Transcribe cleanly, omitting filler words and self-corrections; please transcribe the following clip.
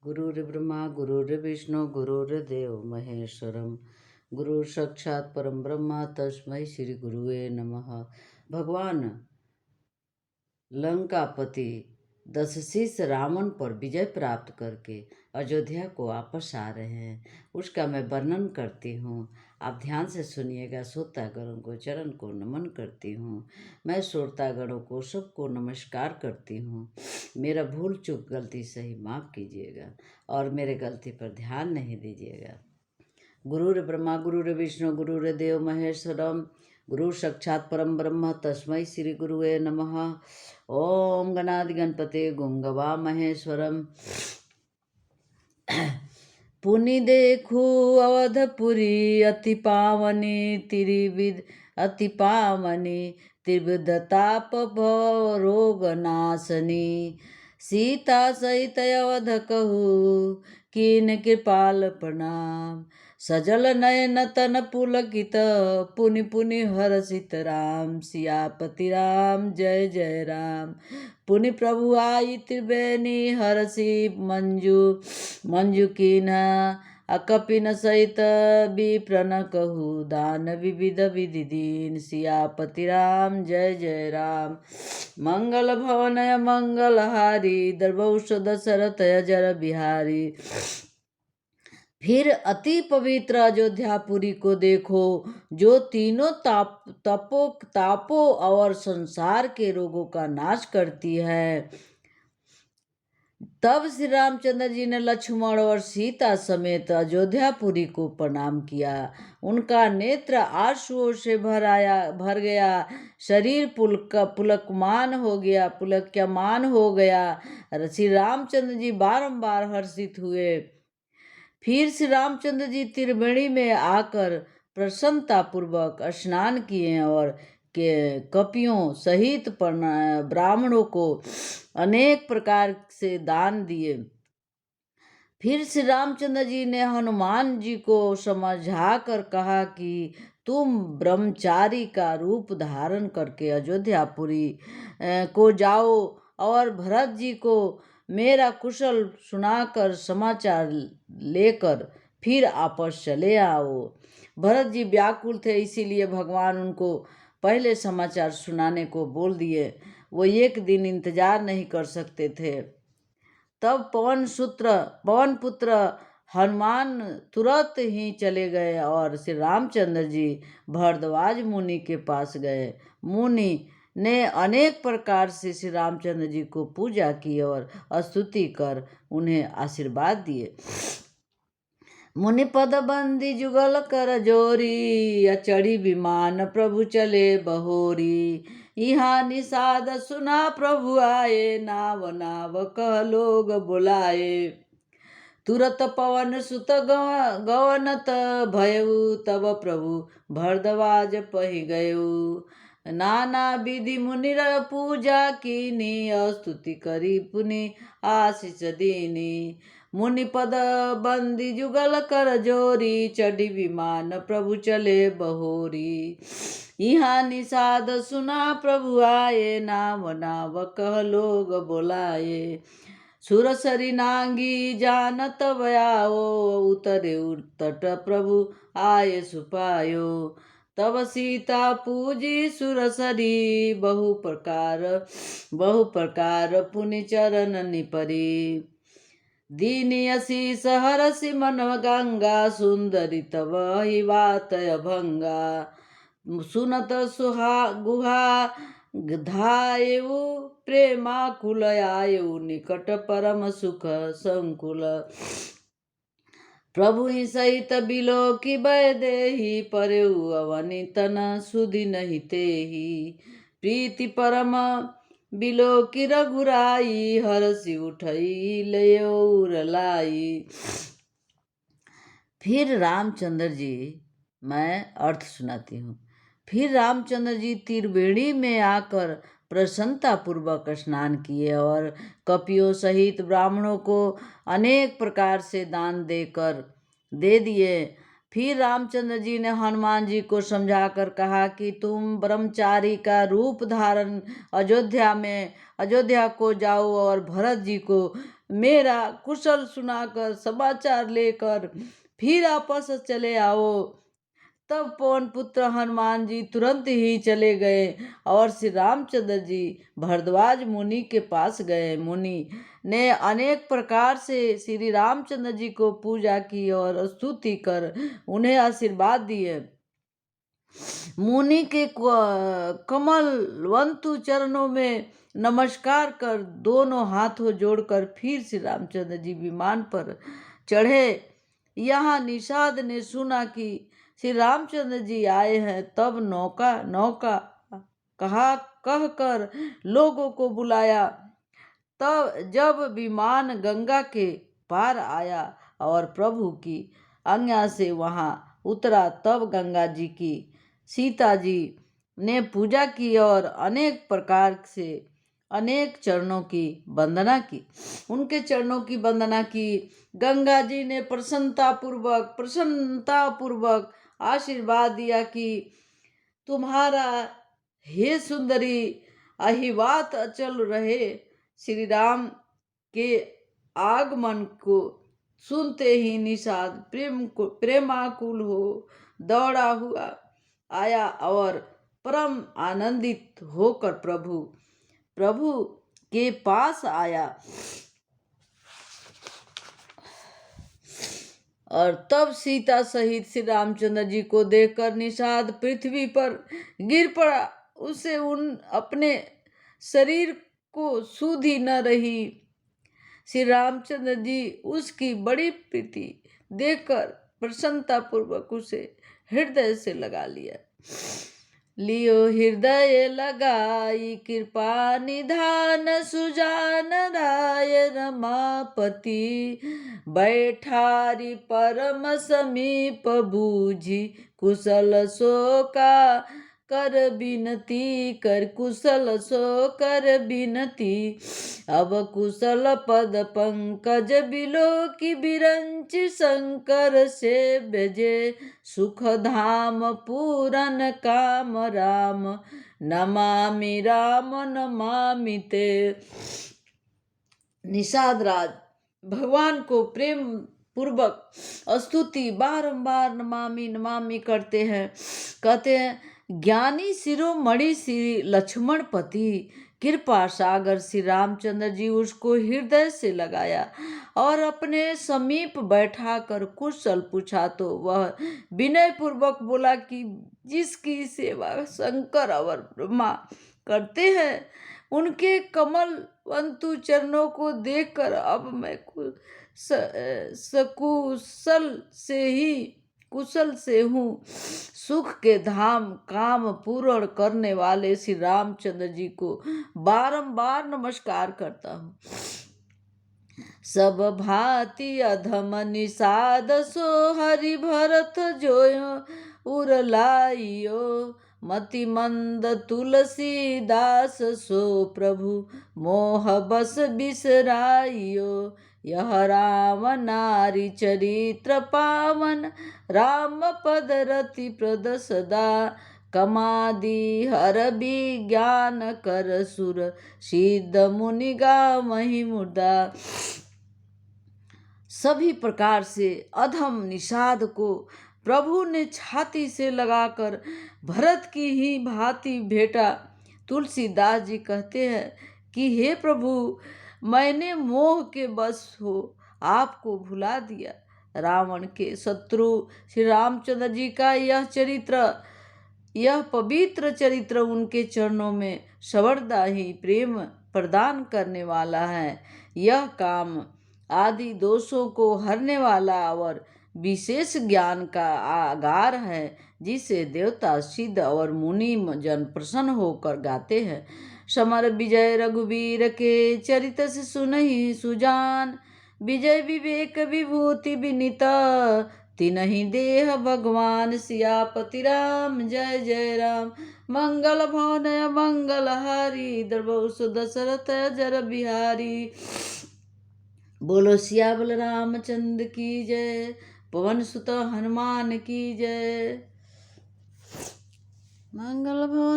गुरुर्ब्रह्मा गुरुर्विष्णु गुरुर्देव महेश्वरम गुरु साक्षात परम ब्रह्मा तस्मै श्री गुरुवे नमः। भगवान लंकापति दशशीष रावण पर विजय प्राप्त करके अयोध्या को वापस आ रहे हैं, उसका मैं वर्णन करती हूँ। आप ध्यान से सुनिएगा। श्रोतागणों को चरण को नमन करती हूँ। मैं श्रोतागणों को सबको नमस्कार करती हूँ। मेरा भूल चूक गलती सही माफ़ कीजिएगा और मेरे गलती पर ध्यान नहीं दीजिएगा। गुरुर्ब्रह्मा गुरुर्विष्णु गुरुर्देव महेश्वरम गुरु साक्षात परम ब्रह्म तस्मै श्री गुरुवे नमः। ओम गणादि गणपते गुंगवा महेश्वरम। पुनि देखू अवधपुरी अति पावनी तिरिविद अति पावनी त्रिविधताप रोग नाशनी। सीता सहित अवध कहू कीन कृपाल प्रणाम। सजल नयन तन पुलकित पुनि पुनि हर्षित राम। सियापति राम जय जय राम। पुनि प्रभु आई त्रिवेणी हर्षि मंजू मंजू कीन्हा। अकपिन सहित विप्रन कहू दान विविध विधि दीन। सियापति राम जय जय राम। मंगल भवनय मंगल हारी दरबौष दशरथ अजर बिहारी। फिर अति पवित्र अयोध्यापुरी को देखो जो तीनों तापों और संसार के रोगों का नाश करती है। तब श्री रामचंद्र जी ने लक्ष्मण और सीता समेत अयोध्यापुरी को प्रणाम किया। उनका नेत्र आंसुओं से भर गया, शरीर पुलकमान हो गया। श्री रामचंद्र जी बारंबार हर्षित हुए। फिर श्री रामचंद्र जी त्रिवेणी में आकर प्रसन्नता पूर्वक स्नान किए और कपियों सहित ब्राह्मणों को अनेक प्रकार से दान दिए। फिर श्री रामचंद्र जी ने हनुमान जी को समझाकर कहा कि तुम ब्रह्मचारी का रूप धारण करके अयोध्यापुरी को जाओ और भरत जी को मेरा कुशल सुनाकर समाचार लेकर फिर आपस चले आओ। भरत जी व्याकुल थे, इसीलिए भगवान उनको पहले समाचार सुनाने को बोल दिए। वो एक दिन इंतजार नहीं कर सकते थे। तब पवन पुत्र हनुमान तुरंत ही चले गए और श्री रामचंद्र जी भरद्वाज मुनि के पास गए। मुनि ने अनेक प्रकार से श्री रामचंद्र जी को पूजा की और स्तुति कर उन्हें आशीर्वाद दिए। मुनि पद बंदी जुगल कर जोरी अचढ़ी विमान प्रभु चले बहोरी। यहाँ निषाद सुना प्रभु आए नाव नाव कह लोग बुलाए। तुरत पवन सुत गवनत भयऊ तब प्रभु भरद्वाज पहि गयऊ। नाना विधि मुनिर पूजा कीनी स्तुति करी पुनि आशीष दीनी। मुनि पद बंदी जुगल कर जोरी चढ़ी विमान प्रभु चले बहोरी। यहाँ निषाद सुना प्रभु आए नाव नाव कह लोग बोलाए। सुरसरी नांगी जानत बयाओ उतरे तट प्रभु आए सुपायो। तब सीता पूजी सुरसरी बहु प्रकार पुनि चरण निपरी। दीनी असीस हरसि मन गंगा सुंदरी तब ही बात अभंगा। सुनत सुहा गुहा धायु प्रेमाकुल आयु निकट परम सुख संकुल। प्रभु ही सहित बिलो की बय देही परयु अवनि तन सुधि नहीं तेही। प्रीति परम बिलो की रघुराई हरसि उठई लयोर लाई। फिर रामचंद्र जी, मैं अर्थ सुनाती हूँ। फिर रामचंद्र जी त्रिवेणी में आकर प्रसन्नता पूर्वक स्नान किए और कपियों सहित ब्राह्मणों को अनेक प्रकार से दान दे दिए। फिर रामचंद्र जी ने हनुमान जी को समझाकर कहा कि तुम ब्रह्मचारी का रूप धारण अयोध्या को जाओ और भरत जी को मेरा कुशल सुनाकर समाचार लेकर फिर वापस चले आओ। तब पवन पुत्र हनुमान जी तुरंत ही चले गए और श्री रामचंद्र जी भरद्वाज मुनि के पास गए। मुनि ने अनेक प्रकार से श्री रामचंद्र जी को पूजा की और स्तुति कर उन्हें आशीर्वाद दिए। मुनि के कमलवंतु चरणों में नमस्कार कर दोनों हाथों जोड़कर फिर श्री रामचंद्र जी विमान पर चढ़े। यहाँ निषाद ने सुना कि श्री रामचंद्र जी आए हैं, तब नौका कहकर लोगों को बुलाया। तब जब विमान गंगा के पार आया और प्रभु की आज्ञा से वहां उतरा, तब गंगा जी की सीता जी ने पूजा की और अनेक प्रकार से अनेक चरणों की वंदना की, उनके चरणों की वंदना की। गंगा जी ने प्रसन्नता पूर्वक आशीर्वाद दिया कि तुम्हारा हे सुंदरी अहिवात अचल रहे। श्री राम के आगमन को सुनते ही निषाद प्रेमाकुल हो दौड़ा हुआ आया और परम आनंदित होकर प्रभु के पास आया। और तब सीता सहित श्री रामचंद्र जी को देखकर निषाद पृथ्वी पर गिर पड़ा। उसे अपने शरीर को सुधि न रही। श्री रामचंद्र जी उसकी बड़ी प्रीति देखकर प्रसन्नता पूर्वक उसे हृदय से लगा लियो हृदय लगाई कृपा निधान सुजान राय रमापति बैठारी परम समीप बूझी कुशल शोका कर बिनती कर कुशल सो कर बिनती। अब कुशल पद पंकज बिलो की बिरंच शंकर से बेजे सुख धाम पूरन काम राम नमामि ते। निषाद राज भगवान को प्रेम पूर्वक स्तुति बारंबार नमामि करते हैं। कहते हैं, ज्ञानी शिरोमणि श्री लक्ष्मण पति कृपा सागर श्री रामचंद्र जी उसको हृदय से लगाया और अपने समीप बैठा कर कुशल पूछा तो वह विनय पूर्वक बोला कि जिसकी सेवा शंकर और ब्रह्मा करते हैं, उनके कमलवंतु चरणों को देखकर अब मैं कुशल से हूँ। सुख के धाम काम पूर्ण करने वाले श्री रामचंद्र जी को बारंबार नमस्कार करता हूँ। सब भांति अधम निषाद सो हरि भरत जोयो उरलाइयो मति मंद तुलसीदास सो प्रभु मोह बस बिसराइयो। यह राम नारी चरित्र पावन राम पद रति प्रद सदा कमादि हर विज्ञान कर सुर सिद्ध मुनि गावहि मुदा। सभी प्रकार से अधम निषाद को प्रभु ने छाती से लगाकर भरत की ही भांति भेंटा। तुलसीदास जी कहते हैं कि हे प्रभु, मैंने मोह के बस हो आपको भुला दिया। रावण के शत्रु श्री रामचंद्र जी का यह पवित्र चरित्र उनके चरणों में सर्वदा ही प्रेम प्रदान करने वाला है। यह काम आदि दोषों को हरने वाला और विशेष ज्ञान का आगार है, जिसे देवता सिद्ध और मुनि जन प्रसन्न होकर गाते हैं। समर विजय रघुवीर के चरित से सुनहि सुजान विजय विवेक विभूति विनीत तिनहि देह भगवान सियापति राम। जय जय राम मंगल भवन मंगल हारी द्रवसु दशरथ जर बिहारी। बोलो सियावल रामचंद्र की जय। पवन सुत हनुमान की जय। मंगल भवन